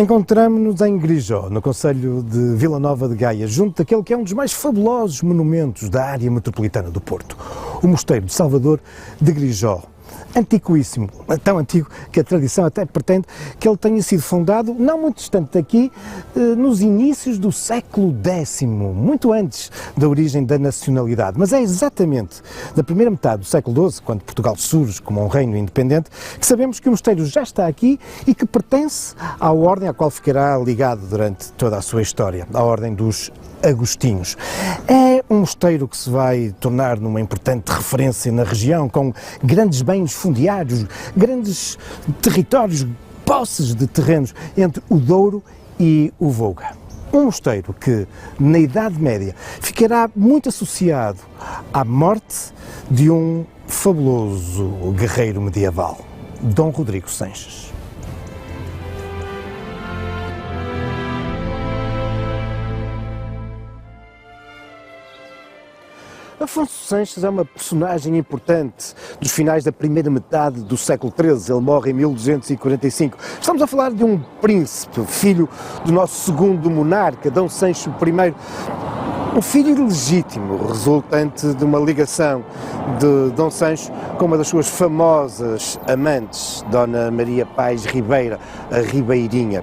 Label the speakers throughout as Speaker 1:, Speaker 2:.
Speaker 1: Encontramo-nos em Grijó, no concelho de Vila Nova de Gaia, junto daquele que é um dos mais fabulosos monumentos da área metropolitana do Porto, o Mosteiro de Salvador de Grijó. Antiquíssimo, tão antigo que a tradição até pretende que ele tenha sido fundado, não muito distante daqui, nos inícios do século X, muito antes da origem da nacionalidade. Mas é exatamente da primeira metade do século XII, quando Portugal surge como um reino independente, que sabemos que o mosteiro já está aqui e que pertence à ordem à qual ficará ligado durante toda a sua história, à ordem dos Agostinhos. É um mosteiro que se vai tornar numa importante referência na região, com grandes bens fundiários, grandes territórios, posses de terrenos entre o Douro e o Volga. Um mosteiro que, na Idade Média, ficará muito associado à morte de um fabuloso guerreiro medieval, Dom Rodrigo Sanches. Afonso Sanches é uma personagem importante dos finais da primeira metade do século XIII. Ele morre em 1245. Estamos a falar de um príncipe, filho do nosso segundo monarca, Dom Sancho I. Um filho ilegítimo, resultante de uma ligação de Dom Sancho com uma das suas famosas amantes, Dona Maria Paz Ribeira, a Ribeirinha.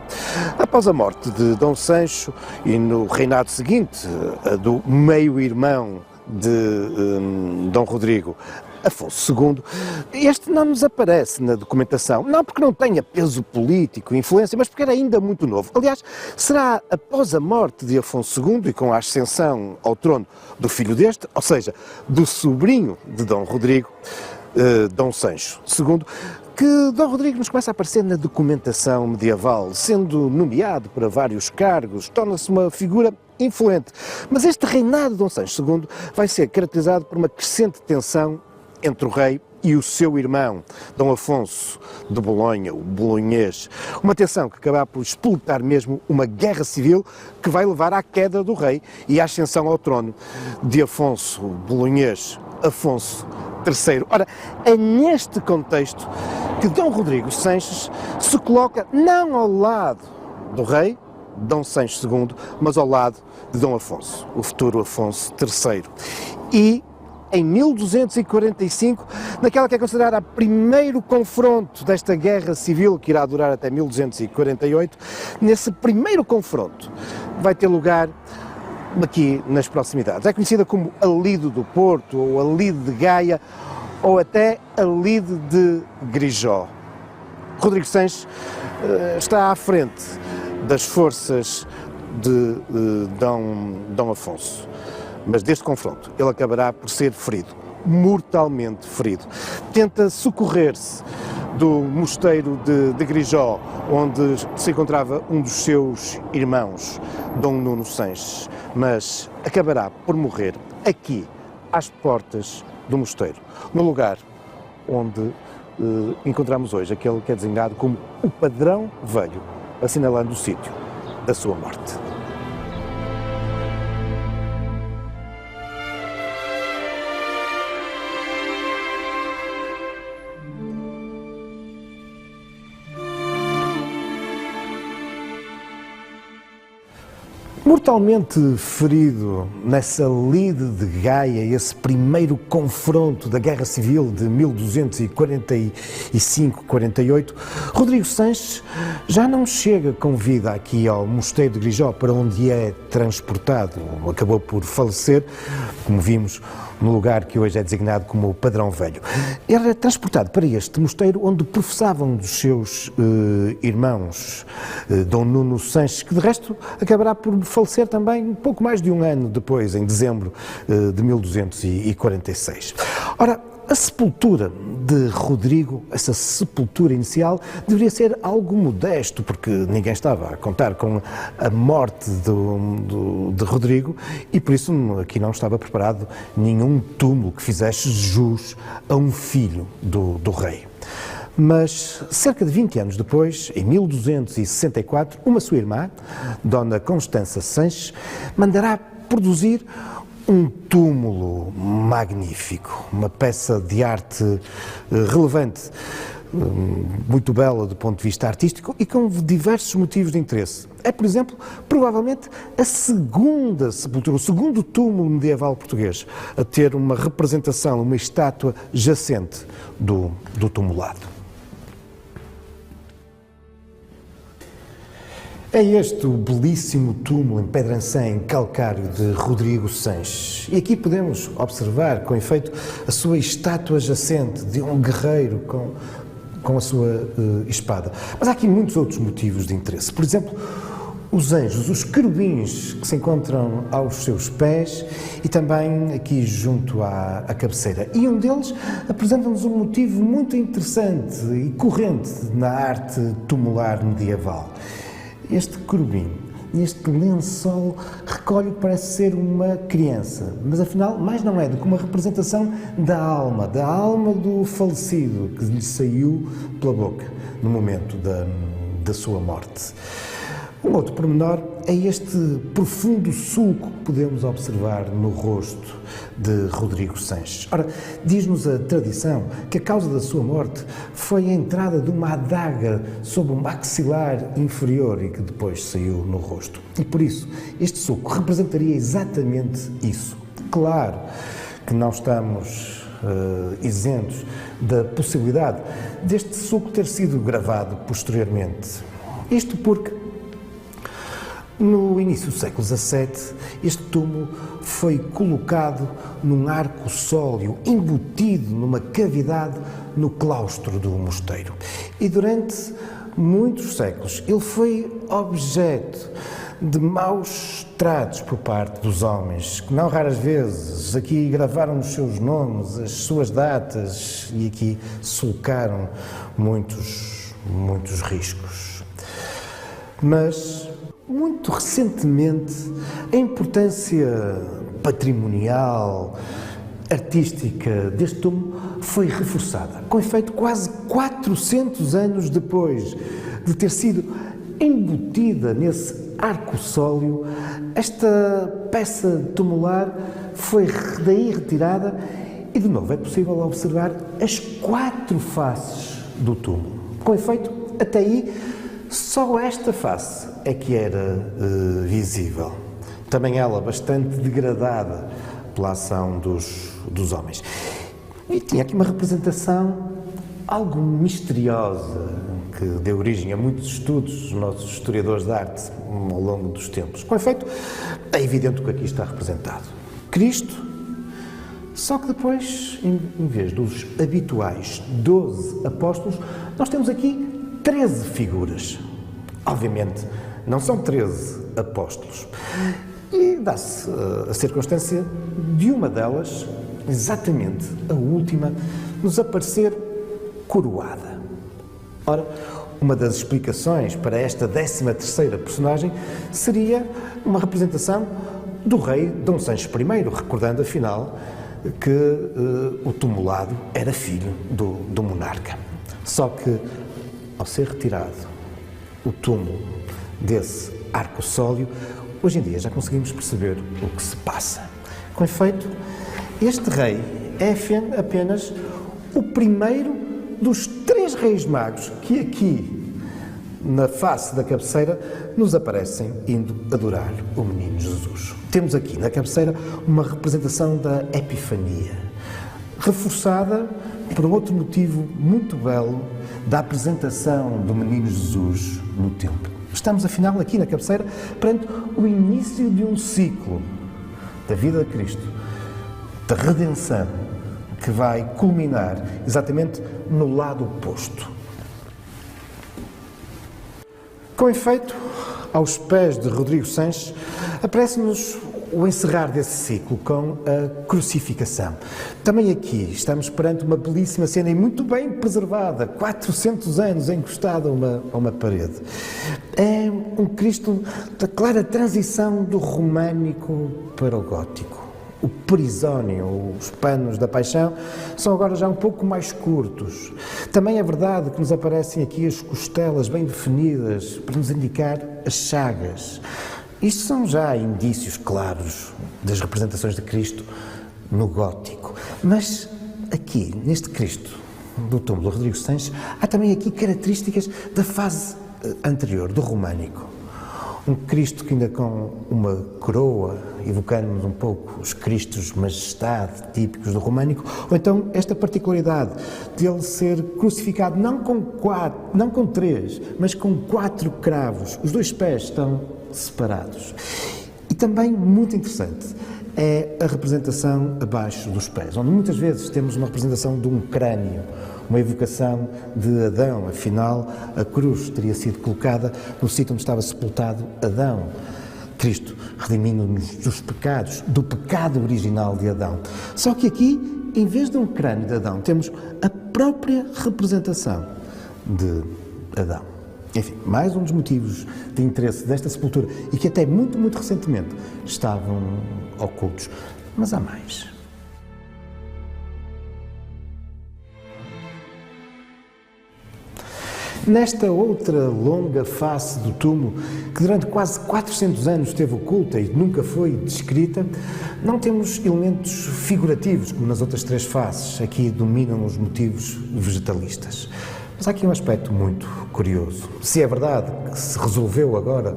Speaker 1: Após a morte de Dom Sancho e no reinado seguinte, a do meio-irmão de Dom Rodrigo, Afonso II, este não nos aparece na documentação, não porque não tenha peso político, influência, mas porque era ainda muito novo. Aliás, será após a morte de Afonso II e com a ascensão ao trono do filho deste, ou seja, do sobrinho de Dom Rodrigo, Dom Sancho II, que Dom Rodrigo nos começa a aparecer na documentação medieval, sendo nomeado para vários cargos, torna-se uma figura influente. Mas este reinado de Dom Sancho II vai ser caracterizado por uma crescente tensão entre o rei e o seu irmão, Dom Afonso de Bolonha, o bolonhês. Uma tensão que acabará por explotar mesmo uma guerra civil que vai levar à queda do rei e à ascensão ao trono de Afonso, o bolonhês, Afonso III. Ora, é neste contexto que Dom Rodrigo Sanches se coloca não ao lado do rei, Dom Sancho II, mas ao lado de Dom Afonso, o futuro Afonso III. E em 1245, naquela que é considerada o primeiro confronto desta guerra civil, que irá durar até 1248, nesse primeiro confronto vai ter lugar aqui nas proximidades. É conhecida como a Lide do Porto, ou a Lide de Gaia, ou até a Lide de Grijó. Rodrigo Sanches está à frente das forças de Dom Afonso. Mas deste confronto ele acabará por ser ferido, mortalmente ferido. Tenta socorrer-se do mosteiro de Grijó, onde se encontrava um dos seus irmãos, Dom Nuno Sanches, mas acabará por morrer aqui, às portas do mosteiro, no lugar onde encontramos hoje aquele que é designado como o Padrão Velho, assinalando o sítio da sua morte. Mortalmente ferido nessa Lide de Gaia, esse primeiro confronto da Guerra Civil de 1245-48, Rodrigo Sanches já não chega com vida aqui ao Mosteiro de Grijó, para onde é transportado. Acabou por falecer, como vimos, no lugar que hoje é designado como o Padrão Velho. Ele é transportado para este mosteiro onde professavam dos seus irmãos, Dom Nuno Sanches, que de resto acabará por falecer também pouco mais de um ano depois, em dezembro de 1246. Ora, a sepultura de Rodrigo, essa sepultura inicial, deveria ser algo modesto, porque ninguém estava a contar com a morte de Rodrigo e por isso aqui não estava preparado nenhum túmulo que fizesse jus a um filho do rei. Mas, cerca de 20 anos depois, em 1264, uma sua irmã, Dona Constança Sanches, mandará produzir um túmulo magnífico, uma peça de arte relevante, muito bela do ponto de vista artístico e com diversos motivos de interesse. É, por exemplo, provavelmente a segunda sepultura, o segundo túmulo medieval português a ter uma representação, uma estátua jacente do tumulado. É este o belíssimo túmulo em pedra em calcário de Rodrigo Sanches. E aqui podemos observar, com efeito, a sua estátua jacente de um guerreiro com a sua espada. Mas há aqui muitos outros motivos de interesse. Por exemplo, os anjos, os querubins que se encontram aos seus pés e também aqui junto à cabeceira. E um deles apresenta-nos um motivo muito interessante e corrente na arte tumular medieval. Este querubim, este lençol, recolhe o que parece ser uma criança, mas afinal mais não é do que uma representação da alma do falecido que lhe saiu pela boca no momento da sua morte. Um outro pormenor é este profundo sulco que podemos observar no rosto de Rodrigo Sanches. Ora, diz-nos a tradição que a causa da sua morte foi a entrada de uma adaga sob o maxilar inferior e que depois saiu no rosto. E por isso, este sulco representaria exatamente isso. Claro que não estamos isentos da possibilidade deste sulco ter sido gravado posteriormente. Isto porque no início do século XVII, este túmulo foi colocado num arco sólio, embutido numa cavidade no claustro do mosteiro. E durante muitos séculos ele foi objeto de maus tratos por parte dos homens, que não raras vezes aqui gravaram os seus nomes, as suas datas e aqui sulcaram muitos riscos. Mas muito recentemente, a importância patrimonial, artística deste túmulo foi reforçada. Com efeito, quase 400 anos depois de ter sido embutida nesse arco sólio, esta peça tumular foi daí retirada e, de novo, é possível observar as 4 faces do túmulo. Com efeito, até aí, só esta face é que era visível. Também ela bastante degradada pela ação dos homens. E tinha aqui uma representação algo misteriosa que deu origem a muitos estudos dos nossos historiadores de arte ao longo dos tempos. Com efeito, é evidente o que aqui está representado. Cristo, só que depois, em vez dos habituais 12 apóstolos, nós temos aqui 13 figuras. Obviamente, não são 13 apóstolos. E dá-se a circunstância de uma delas, exatamente a última, nos aparecer coroada. Ora, uma das explicações para esta 13ª personagem seria uma representação do rei Dom Sancho I, recordando afinal que o tumulado era filho do monarca. Só que, ao ser retirado o túmulo desse arco sólio, hoje em dia já conseguimos perceber o que se passa. Com efeito, este rei é apenas o primeiro dos 3 reis magos que aqui, na face da cabeceira, nos aparecem indo adorar o menino Jesus. Temos aqui na cabeceira uma representação da Epifania, reforçada por um outro motivo muito belo da apresentação do menino Jesus no templo. Estamos, afinal, aqui na cabeceira, perante o início de um ciclo da vida de Cristo, da redenção, que vai culminar exatamente no lado oposto. Com efeito, aos pés de Rodrigo Sanches, aparece-nos o encerrar desse ciclo com a crucificação. Também aqui estamos perante uma belíssima cena e muito bem preservada, 400 anos encostada a uma parede. É um Cristo da clara transição do românico para o gótico. O perisónio, os panos da paixão, são agora já um pouco mais curtos. Também é verdade que nos aparecem aqui as costelas bem definidas para nos indicar as chagas. Isto são já indícios claros das representações de Cristo no gótico. Mas aqui, neste Cristo do túmulo de Rodrigo Sanches, há também aqui características da fase anterior, do românico. Um Cristo que ainda com uma coroa, evocando-nos um pouco os Cristos Majestade típicos do românico, ou então esta particularidade de ele ser crucificado não com 3, mas com 4 cravos. Os 2 pés estão separados. E também, muito interessante, é a representação abaixo dos pés, onde muitas vezes temos uma representação de um crânio, uma evocação de Adão. Afinal, a cruz teria sido colocada no sítio onde estava sepultado Adão. Cristo redimindo-nos dos pecados, do pecado original de Adão. Só que aqui, em vez de um crânio de Adão, temos a própria representação de Adão. Enfim, mais um dos motivos de interesse desta sepultura e que até muito, muito recentemente estavam ocultos. Mas há mais. Nesta outra longa face do túmulo, que durante quase 400 anos esteve oculta e nunca foi descrita, não temos elementos figurativos, como nas outras 3 faces. Aqui dominam os motivos vegetalistas. Mas há aqui um aspecto muito curioso. Se é verdade que se resolveu agora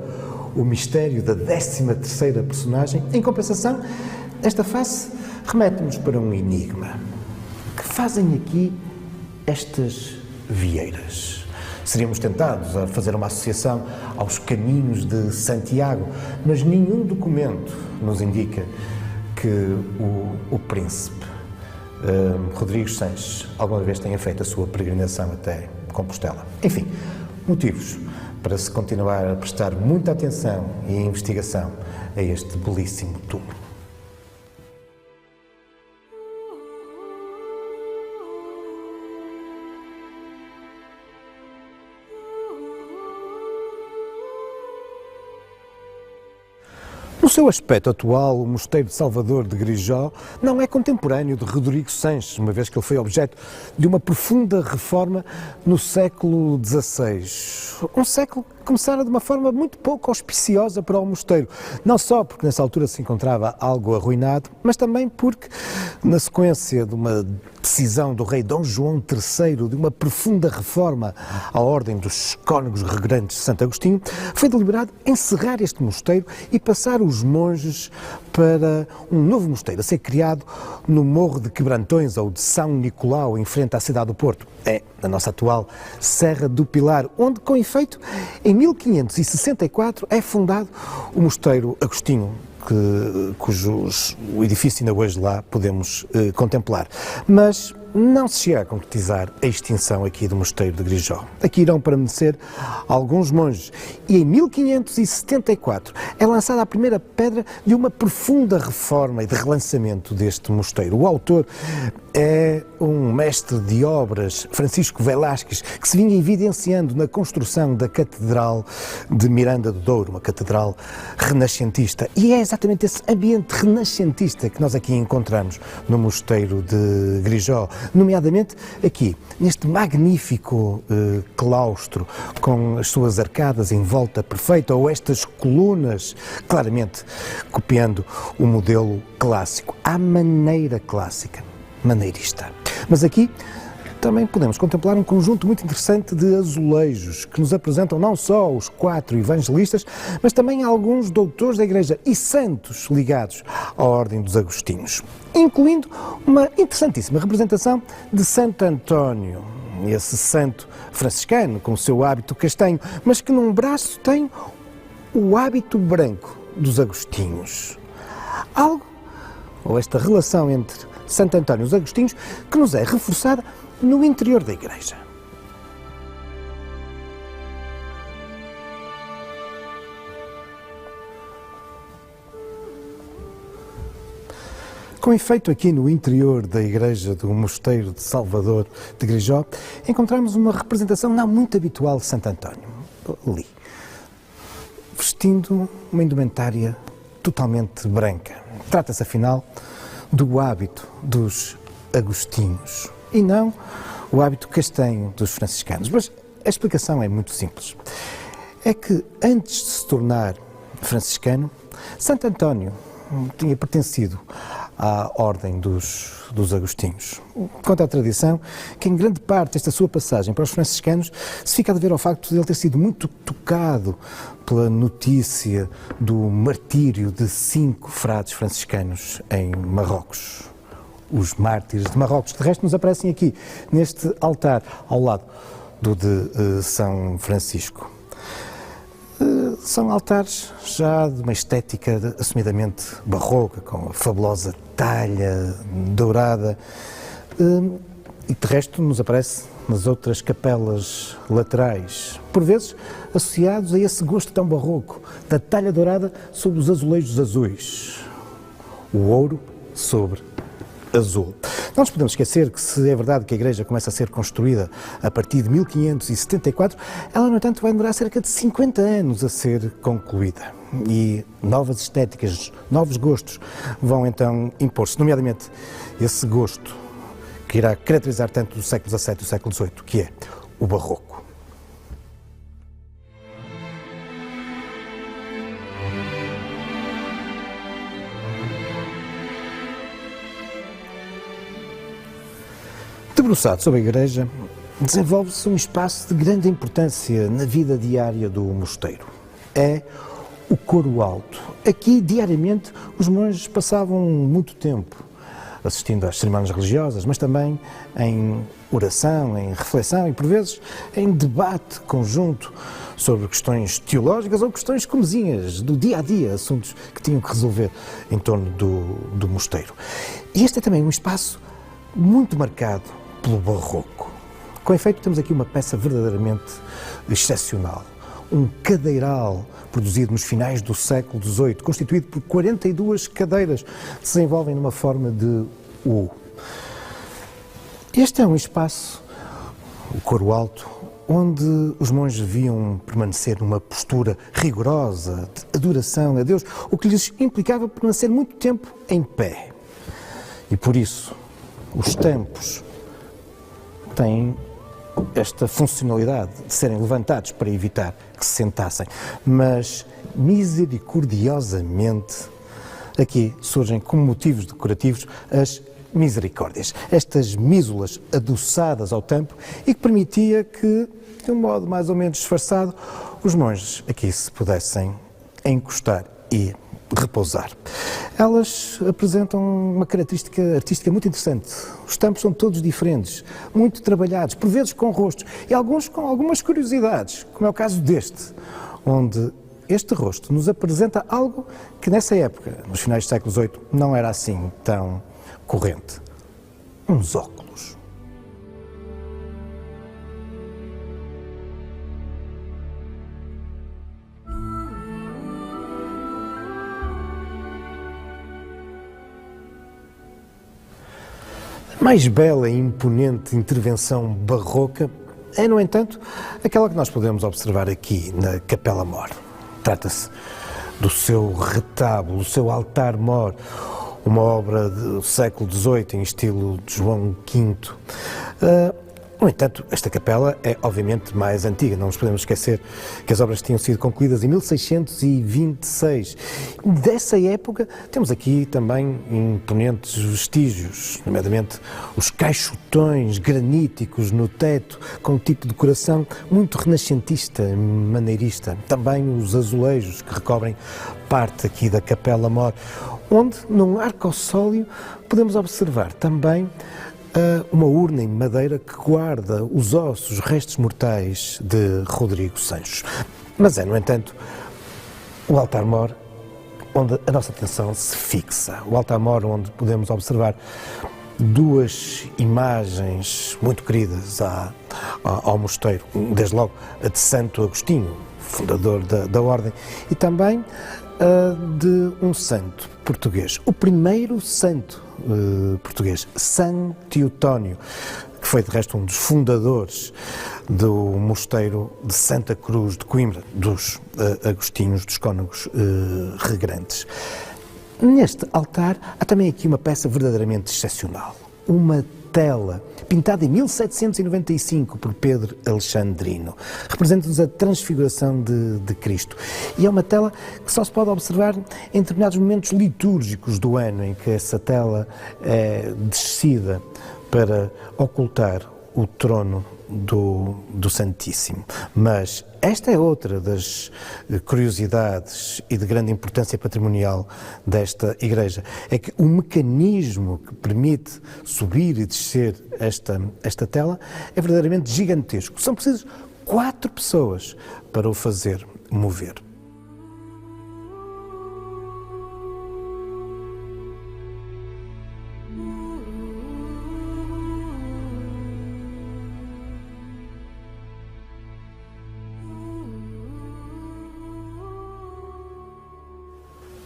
Speaker 1: o mistério da 13ª personagem, em compensação, esta face remete-nos para um enigma. Que fazem aqui estas vieiras? Seríamos tentados a fazer uma associação aos caminhos de Santiago, mas nenhum documento nos indica que o príncipe Rodrigo Sanches alguma vez tenha feito a sua peregrinação até Compostela. Enfim, motivos para se continuar a prestar muita atenção e investigação a este belíssimo túmulo. No seu aspecto atual, o Mosteiro de Salvador de Grijó não é contemporâneo de Rodrigo Sanches, uma vez que ele foi objeto de uma profunda reforma no século XVI. Um século que começara de uma forma muito pouco auspiciosa para o mosteiro. Não só porque nessa altura se encontrava algo arruinado, mas também porque, na sequência de uma decisão do rei Dom João III de uma profunda reforma à ordem dos cônegos regrantes de Santo Agostinho, foi deliberado encerrar este mosteiro e passar os monges para um novo mosteiro a ser criado no Morro de Quebrantões ou de São Nicolau, em frente à cidade do Porto. É a nossa atual Serra do Pilar, onde, com efeito, em 1564 é fundado o Mosteiro Agostinho, o edifício ainda hoje lá podemos contemplar. Mas não se chega a concretizar a extinção aqui do Mosteiro de Grijó. Aqui irão permanecer alguns monges e em 1574 é lançada a primeira pedra de uma profunda reforma e de relançamento deste mosteiro. O autor é um mestre de obras, Francisco Velázquez, que se vinha evidenciando na construção da Catedral de Miranda do Douro, uma catedral renascentista. E é exatamente esse ambiente renascentista que nós aqui encontramos no Mosteiro de Grijó, nomeadamente aqui, neste magnífico claustro, com as suas arcadas em volta perfeita, ou estas colunas, claramente copiando o modelo clássico, à maneira clássica, maneirista. Mas aqui também podemos contemplar um conjunto muito interessante de azulejos que nos apresentam não só os 4 evangelistas, mas também alguns doutores da Igreja e santos ligados à Ordem dos Agostinhos, incluindo uma interessantíssima representação de Santo António, esse santo franciscano com o seu hábito castanho, mas que num braço tem o hábito branco dos Agostinhos. Algo, ou esta relação entre Santo António e os Agostinhos, que nos é reforçada no interior da igreja. Com efeito, aqui no interior da igreja do Mosteiro de Salvador de Grijó, encontramos uma representação não muito habitual de Santo António, ali, vestindo uma indumentária totalmente branca. Trata-se, afinal, do hábito dos agostinhos e não o hábito castanho dos franciscanos. Mas a explicação é muito simples. É que antes de se tornar franciscano, Santo António tinha pertencido à ordem dos agostinhos. Conta a tradição que em grande parte esta sua passagem para os franciscanos se fica a dever ao facto de ele ter sido muito tocado pela notícia do martírio de 5 frades franciscanos em Marrocos. Os mártires de Marrocos, que de resto nos aparecem aqui, neste altar, ao lado do de São Francisco. São altares já de uma estética assumidamente barroca, com a fabulosa talha dourada, e de resto nos aparece nas outras capelas laterais, por vezes associados a esse gosto tão barroco, da talha dourada sobre os azulejos azuis, o ouro sobre azul. Não nos podemos esquecer que, se é verdade que a igreja começa a ser construída a partir de 1574, ela, no entanto, vai demorar cerca de 50 anos a ser concluída. E novas estéticas, novos gostos vão então impor-se, nomeadamente esse gosto que irá caracterizar tanto o século XVII e o século XVIII, que é o barroco. Debruçado sobre a igreja, desenvolve-se um espaço de grande importância na vida diária do mosteiro. É o coro alto. Aqui, diariamente, os monges passavam muito tempo assistindo às cerimónias religiosas, mas também em oração, em reflexão e, por vezes, em debate conjunto sobre questões teológicas ou questões comezinhas do dia-a-dia, assuntos que tinham que resolver em torno do mosteiro. E este é também um espaço muito marcado pelo barroco. Com efeito, temos aqui uma peça verdadeiramente excepcional. Um cadeiral produzido nos finais do século XVIII, constituído por 42 cadeiras que se desenvolvem numa forma de U. Este é um espaço, o coro alto, onde os monges deviam permanecer numa postura rigorosa de adoração a Deus, o que lhes implicava permanecer muito tempo em pé. E por isso, os tempos têm esta funcionalidade de serem levantados para evitar que se sentassem, mas misericordiosamente aqui surgem como motivos decorativos as misericórdias, estas mísulas adoçadas ao tampo e que permitia que, de um modo mais ou menos disfarçado, os monges aqui se pudessem encostar e repousar. Elas apresentam uma característica artística muito interessante. Os tampos são todos diferentes, muito trabalhados, por vezes com rostos e alguns com algumas curiosidades, como é o caso deste, onde este rosto nos apresenta algo que nessa época, nos finais do século XVIII, não era assim tão corrente. Uns óculos. A mais bela e imponente intervenção barroca é, no entanto, aquela que nós podemos observar aqui na Capela Mor. Trata-se do seu retábulo, do seu altar-mor, uma obra do século XVIII em estilo de João V. No entanto, esta capela é obviamente mais antiga, não nos podemos esquecer que as obras tinham sido concluídas em 1626. Dessa época temos aqui também imponentes vestígios, nomeadamente os caixotões graníticos no teto, com um tipo de decoração muito renascentista, maneirista. Também os azulejos que recobrem parte aqui da Capela Mor, onde, num arcossóleo, podemos observar também uma urna em madeira que guarda os ossos, os restos mortais de Rodrigo Sancho. Mas é, no entanto, o altar-mor onde a nossa atenção se fixa. O altar-mor onde podemos observar duas imagens muito queridas ao mosteiro. Desde logo a de Santo Agostinho, fundador da ordem, e também a de um santo português. O primeiro santo português, São Teotónio, que foi de resto um dos fundadores do mosteiro de Santa Cruz de Coimbra, dos Agostinhos, dos Cônegos Regrantes. Neste altar há também aqui uma peça verdadeiramente excepcional, uma tela, pintada em 1795 por Pedro Alexandrino. Representa-nos a transfiguração de Cristo. E é uma tela que só se pode observar em determinados momentos litúrgicos do ano, em que essa tela é descida para ocultar o trono do Santíssimo. Mas esta é outra das curiosidades e de grande importância patrimonial desta igreja, é que o mecanismo que permite subir e descer esta tela é verdadeiramente gigantesco. São precisas 4 pessoas para o fazer mover.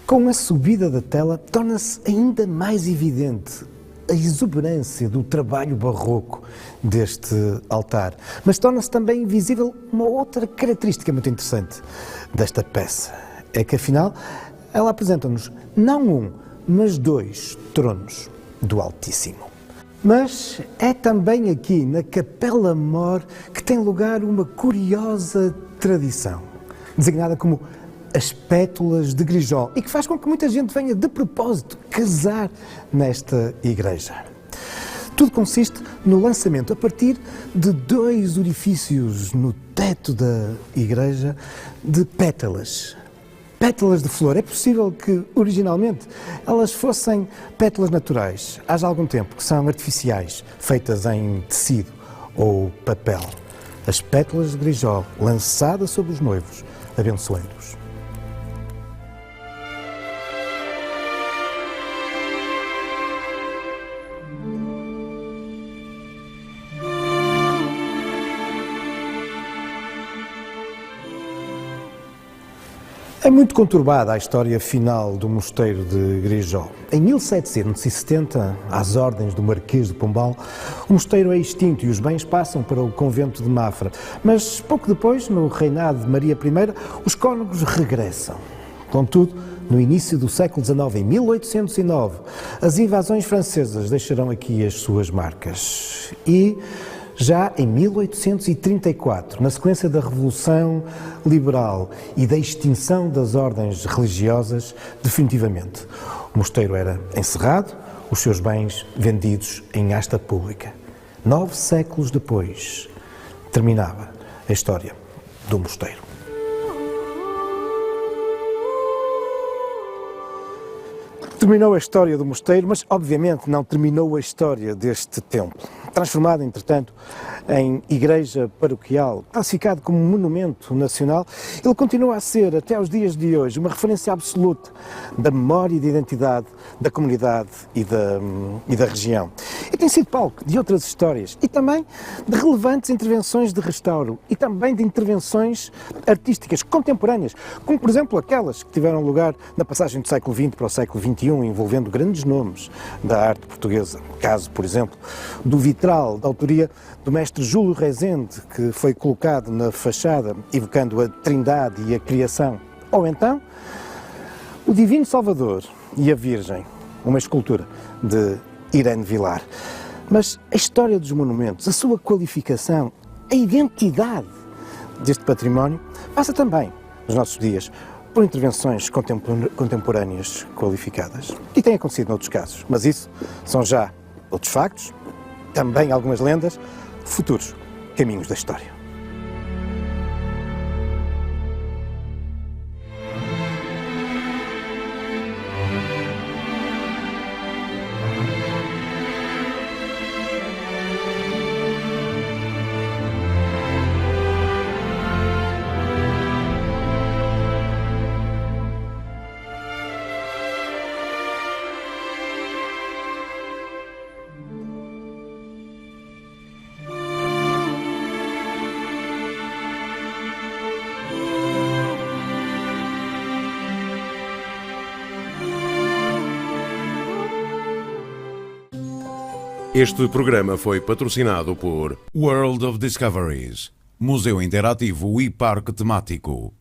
Speaker 1: Com a subida da tela, torna-se ainda mais evidente a exuberância do trabalho barroco deste altar. Mas torna-se também visível uma outra característica muito interessante desta peça. É que, afinal, ela apresenta-nos não um, mas 2 tronos do Altíssimo. Mas é também aqui, na Capela Mor, que tem lugar uma curiosa tradição, designada como as pétalas de Grijol, e que faz com que muita gente venha de propósito casar nesta igreja. Tudo consiste no lançamento a partir de 2 orifícios no teto da igreja de pétalas. Pétalas de flor. É possível que, originalmente, elas fossem pétalas naturais. Há já algum tempo que são artificiais, feitas em tecido ou papel. As pétalas de Grijol, lançadas sobre os noivos, abençoando-os. É muito conturbada a história final do mosteiro de Grijol. Em 1770, às ordens do Marquês de Pombal, o mosteiro é extinto e os bens passam para o convento de Mafra. Mas pouco depois, no reinado de Maria I, os cônegos regressam. Contudo, no início do século XIX, em 1809, as invasões francesas deixarão aqui as suas marcas. E já em 1834, na sequência da Revolução Liberal e da extinção das ordens religiosas, definitivamente, o mosteiro era encerrado, os seus bens vendidos em asta pública. 9 séculos depois, terminava a história do mosteiro. Terminou a história do mosteiro, mas obviamente não terminou a história deste templo. Transformado, entretanto, em igreja paroquial, classificado como monumento nacional, ele continua a ser, até aos dias de hoje, uma referência absoluta da memória e da identidade da comunidade e da região. E tem sido palco de outras histórias e também de relevantes intervenções de restauro e também de intervenções artísticas contemporâneas, como, por exemplo, aquelas que tiveram lugar na passagem do século XX para o século XXI, envolvendo grandes nomes da arte portuguesa. Caso, por exemplo, do vitral da autoria do mestre Júlio Rezende, que foi colocado na fachada, evocando a Trindade e a Criação. Ou então, o Divino Salvador e a Virgem, uma escultura de Irene Vilar. Mas a história dos monumentos, a sua qualificação, a identidade deste património, passa também, nos nossos dias, por intervenções contemporâneas qualificadas. E tem acontecido noutros casos, mas isso são já outros factos, também algumas lendas, futuros caminhos da história.
Speaker 2: Este programa foi patrocinado por World of Discoveries, Museu Interativo e Parque Temático.